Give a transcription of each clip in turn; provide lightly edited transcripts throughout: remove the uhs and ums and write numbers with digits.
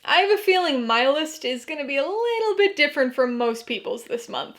I have a feeling my list is going to be a little bit different from most people's this month.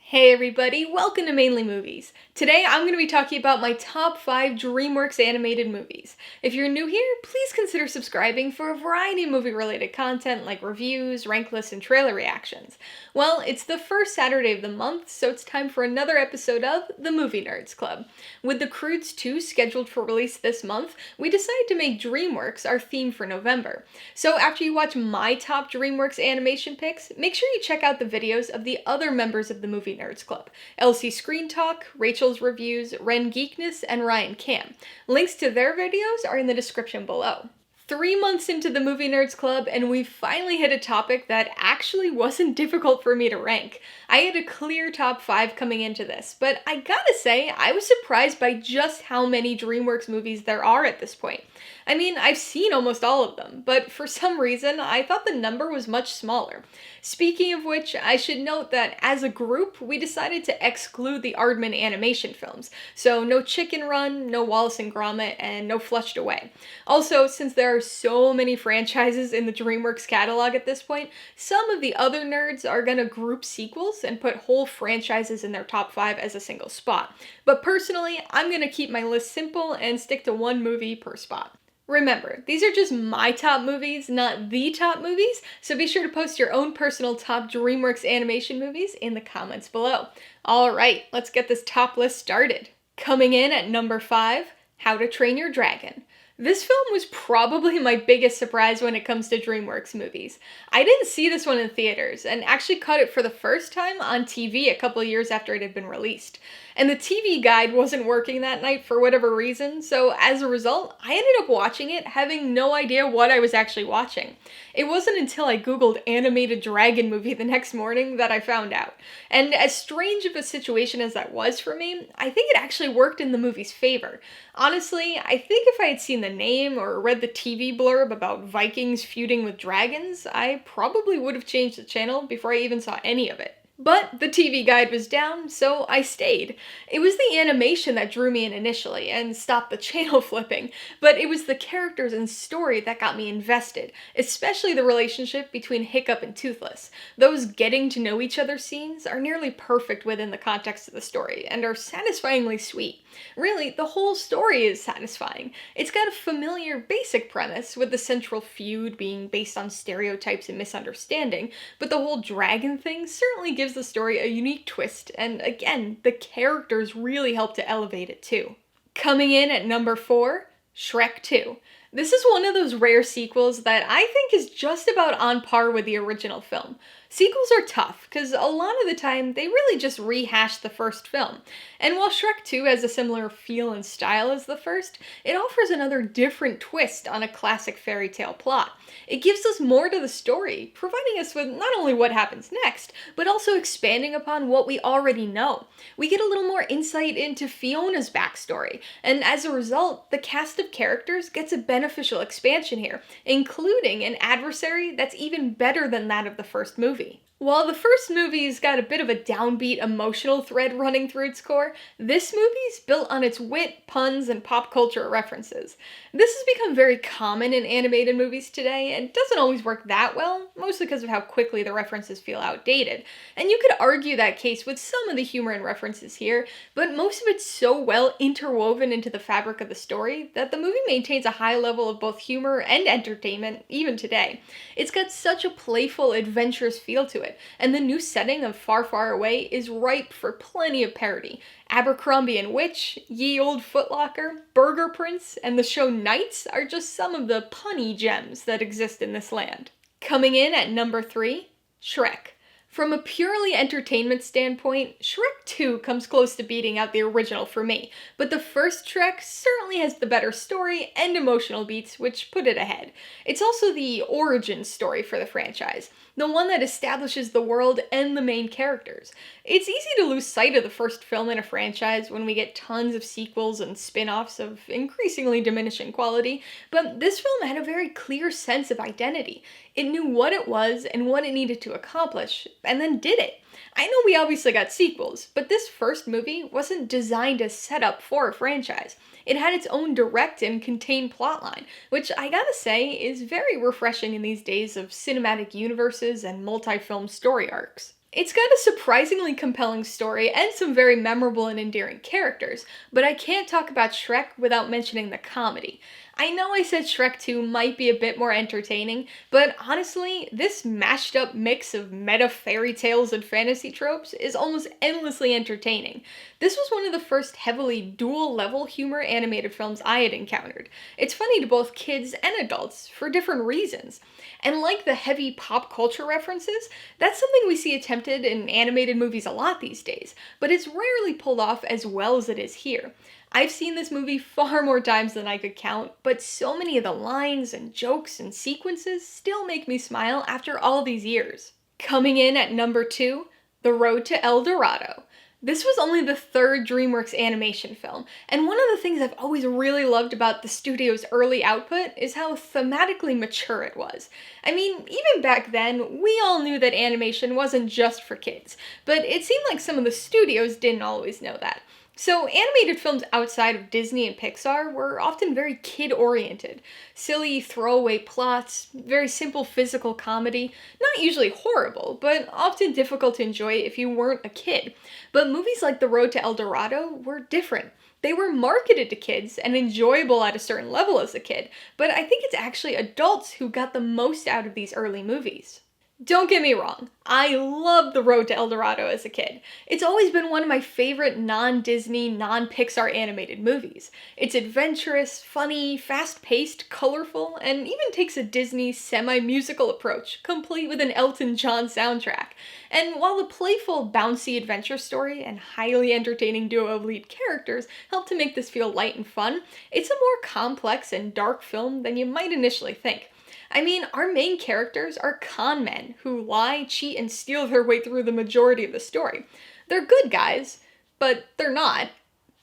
Hey everybody, welcome to Mainly Movies. Today I'm going to be talking about my top 5 DreamWorks animated movies. If you're new here, please consider subscribing for a variety of movie-related content like reviews, rank lists, and trailer reactions. Well, it's the first Saturday of the month, so it's time for another episode of The Movie Nerds Club. With The Croods 2 scheduled for release this month, we decided to make DreamWorks our theme for November. So after you watch my top DreamWorks animation picks, make sure you check out the videos of the other members of the Movie Nerds Club: Elsie Screen Talk, Rachel's Reviews, Ren Geekness, and Ryan Cam. Links to their videos are in the description below. 3 months into the Movie Nerds Club, and we finally hit a topic that actually wasn't difficult for me to rank. I had a clear top 5 coming into this, but I gotta say, I was surprised by just how many DreamWorks movies there are at this point. I mean, I've seen almost all of them, but for some reason, I thought the number was much smaller. Speaking of which, I should note that as a group, we decided to exclude the Aardman animation films, so no Chicken Run, no Wallace and Gromit, and no Flushed Away. Also, since there are so many franchises in the DreamWorks catalog at this point, some of the other nerds are gonna group sequels and put whole franchises in their top 5 as a single spot. But personally, I'm gonna keep my list simple and stick to one movie per spot. Remember, these are just my top movies, not the top movies, so be sure to post your own personal top DreamWorks animation movies in the comments below. Alright, let's get this top list started. Coming in at number 5, How to Train Your Dragon. This film was probably my biggest surprise when it comes to DreamWorks movies. I didn't see this one in theaters, and actually caught it for the first time on TV a couple years after it had been released. And the TV guide wasn't working that night for whatever reason, so as a result, I ended up watching it having no idea what I was actually watching. It wasn't until I googled animated dragon movie the next morning that I found out. And as strange of a situation as that was for me, I think it actually worked in the movie's favor. Honestly, I think if I had seen the name or read the TV blurb about Vikings feuding with dragons, I probably would have changed the channel before I even saw any of it. But the TV guide was down, so I stayed. It was the animation that drew me in initially and stopped the channel flipping, but it was the characters and story that got me invested, especially the relationship between Hiccup and Toothless. Those getting to know each other scenes are nearly perfect within the context of the story and are satisfyingly sweet. Really, the whole story is satisfying. It's got a familiar basic premise, with the central feud being based on stereotypes and misunderstanding, but the whole dragon thing certainly gives the story a unique twist, and again, the characters really help to elevate it too. Coming in at number 4, Shrek 2. This is one of those rare sequels that I think is just about on par with the original film. Sequels are tough, because a lot of the time they really just rehash the first film. And while Shrek 2 has a similar feel and style as the first, it offers another different twist on a classic fairy tale plot. It gives us more to the story, providing us with not only what happens next, but also expanding upon what we already know. We get a little more insight into Fiona's backstory, and as a result, the cast of characters gets a beneficial expansion here, including an adversary that's even better than that of the first movie. While the first movie's got a bit of a downbeat emotional thread running through its core, this movie's built on its wit, puns, and pop culture references. This has become very common in animated movies today, and doesn't always work that well, mostly because of how quickly the references feel outdated. And you could argue that case with some of the humor and references here, but most of it's so well interwoven into the fabric of the story that the movie maintains a high level of both humor and entertainment, even today. It's got such a playful, adventurous feel to it, and the new setting of Far, Far Away is ripe for plenty of parody. Abercrombie and Witch, Ye Old Footlocker, Burger Prince, and the show Knights are just some of the punny gems that exist in this land. Coming in at number 3, Shrek. From a purely entertainment standpoint, Shrek 2 comes close to beating out the original for me, but the first Shrek certainly has the better story and emotional beats, which put it ahead. It's also the origin story for the franchise, the one that establishes the world and the main characters. It's easy to lose sight of the first film in a franchise when we get tons of sequels and spin-offs of increasingly diminishing quality, but this film had a very clear sense of identity. It knew what it was and what it needed to accomplish, and then did it. I know we obviously got sequels, but this first movie wasn't designed as setup for a franchise. It had its own direct and contained plotline, which I gotta say is very refreshing in these days of cinematic universes and multi-film story arcs. It's got a surprisingly compelling story and some very memorable and endearing characters, but I can't talk about Shrek without mentioning the comedy. I know I said Shrek 2 might be a bit more entertaining, but honestly, this mashed up mix of meta fairy tales and fantasy tropes is almost endlessly entertaining. This was one of the first heavily dual-level humor animated films I had encountered. It's funny to both kids and adults, for different reasons. And like the heavy pop culture references, that's something we see attempted in animated movies a lot these days, but it's rarely pulled off as well as it is here. I've seen this movie far more times than I could count, but so many of the lines and jokes and sequences still make me smile after all these years. Coming in at number 2, The Road to El Dorado. This was only the third DreamWorks animation film, and one of the things I've always really loved about the studio's early output is how thematically mature it was. I mean, even back then, we all knew that animation wasn't just for kids, but it seemed like some of the studios didn't always know that. So animated films outside of Disney and Pixar were often very kid-oriented. Silly throwaway plots, very simple physical comedy, not usually horrible, but often difficult to enjoy if you weren't a kid. But movies like The Road to El Dorado were different. They were marketed to kids and enjoyable at a certain level as a kid, but I think it's actually adults who got the most out of these early movies. Don't get me wrong, I loved The Road to El Dorado as a kid. It's always been one of my favorite non-Disney, non-Pixar animated movies. It's adventurous, funny, fast-paced, colorful, and even takes a Disney semi-musical approach, complete with an Elton John soundtrack. And while the playful, bouncy adventure story and highly entertaining duo of lead characters help to make this feel light and fun, it's a more complex and dark film than you might initially think. I mean, our main characters are con men who lie, cheat, and steal their way through the majority of the story. They're good guys, but they're not.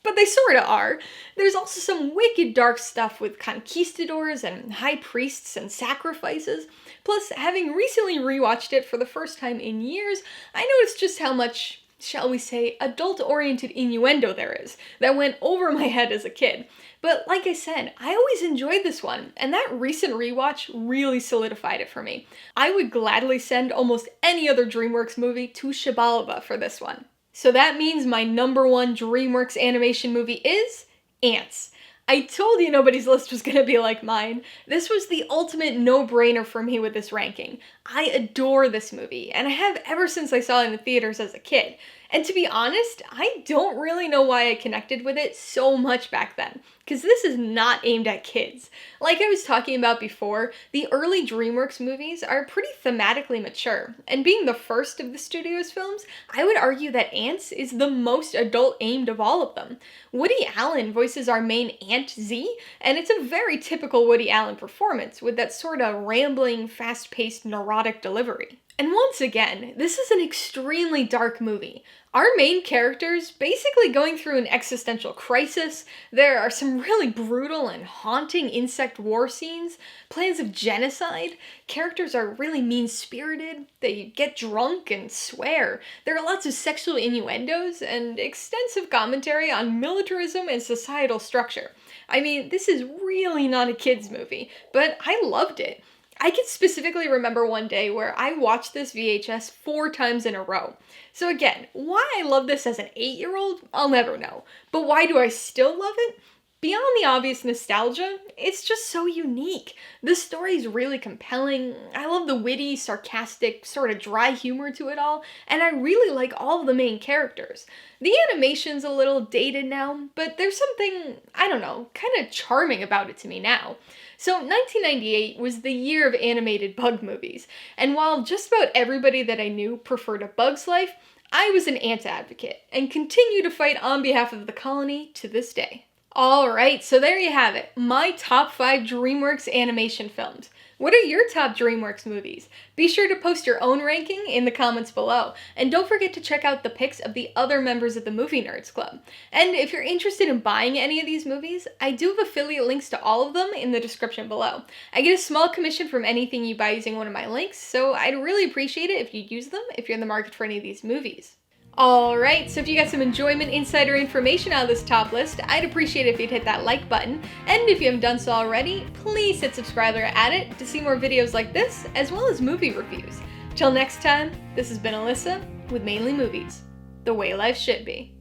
But they sorta are. There's also some wicked dark stuff with conquistadors and high priests and sacrifices. Plus, having recently rewatched it for the first time in years, I noticed just how much, shall we say, adult-oriented innuendo there is that went over my head as a kid. But like I said, I always enjoyed this one, and that recent rewatch really solidified it for me. I would gladly send almost any other DreamWorks movie to Shabalaba for this one. So that means my number 1 DreamWorks animation movie is Antz. I told you nobody's list was gonna be like mine. This was the ultimate no-brainer for me with this ranking. I adore this movie, and I have ever since I saw it in the theaters as a kid. And to be honest, I don't really know why I connected with it so much back then, because this is not aimed at kids. Like I was talking about before, the early DreamWorks movies are pretty thematically mature, and being the first of the studio's films, I would argue that Antz is the most adult-aimed of all of them. Woody Allen voices our main Aunt Z, and it's a very typical Woody Allen performance, with that sort of rambling, fast-paced, neurotic delivery. And once again, this is an extremely dark movie. Our main character's basically going through an existential crisis. There are some really brutal and haunting insect war scenes, plans of genocide. Characters are really mean-spirited. They get drunk and swear. There are lots of sexual innuendos and extensive commentary on militarism and societal structure. I mean, this is really not a kid's movie, but I loved it. I can specifically remember one day where I watched this VHS 4 times in a row. So again, why I love this as an 8-year-old, I'll never know. But why do I still love it? Beyond the obvious nostalgia, it's just so unique. The story's really compelling. I love the witty, sarcastic, sort of dry humor to it all, and I really like all of the main characters. The animation's a little dated now, but there's something, I don't know, kind of charming about it to me now. So 1998 was the year of animated bug movies, and while just about everybody that I knew preferred A Bug's Life, I was an ant advocate, and continue to fight on behalf of the colony to this day. Alright, so there you have it, my top 5 DreamWorks animation films. What are your top DreamWorks movies? Be sure to post your own ranking in the comments below, and don't forget to check out the pics of the other members of the Movie Nerds Club. And if you're interested in buying any of these movies, I do have affiliate links to all of them in the description below. I get a small commission from anything you buy using one of my links, so I'd really appreciate it if you'd use them if you're in the market for any of these movies. Alright, so if you got some enjoyment, insider information out of this top list, I'd appreciate it if you'd hit that like button, and if you haven't done so already, please hit subscribe or add it to see more videos like this, as well as movie reviews. Till next time, this has been Alyssa with Mainly Movies, the way life should be.